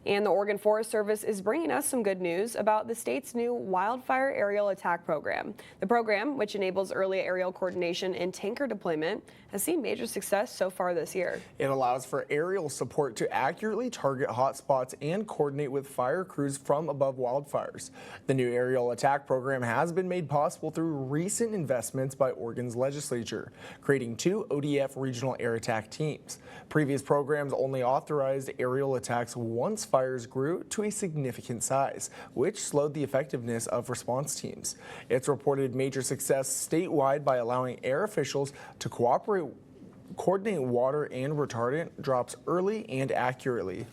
And the Oregon Forest Service is bringing us some good news about the state's new wildfire aerial attack program. The program, which enables early aerial coordination and tanker deployment, has seen major success so far this year. It allows for aerial support to accurately target hotspots and coordinate with fire crews from above wildfires. The new aerial attack program has been made possible through recent investments by Oregon's legislature, creating 2 ODF regional air attack teams. Previous programs only authorized aerial attacks once fires grew to a significant size, which slowed the effectiveness of response teams. It's reported major success statewide by allowing air officials to coordinate water and retardant drops early and accurately.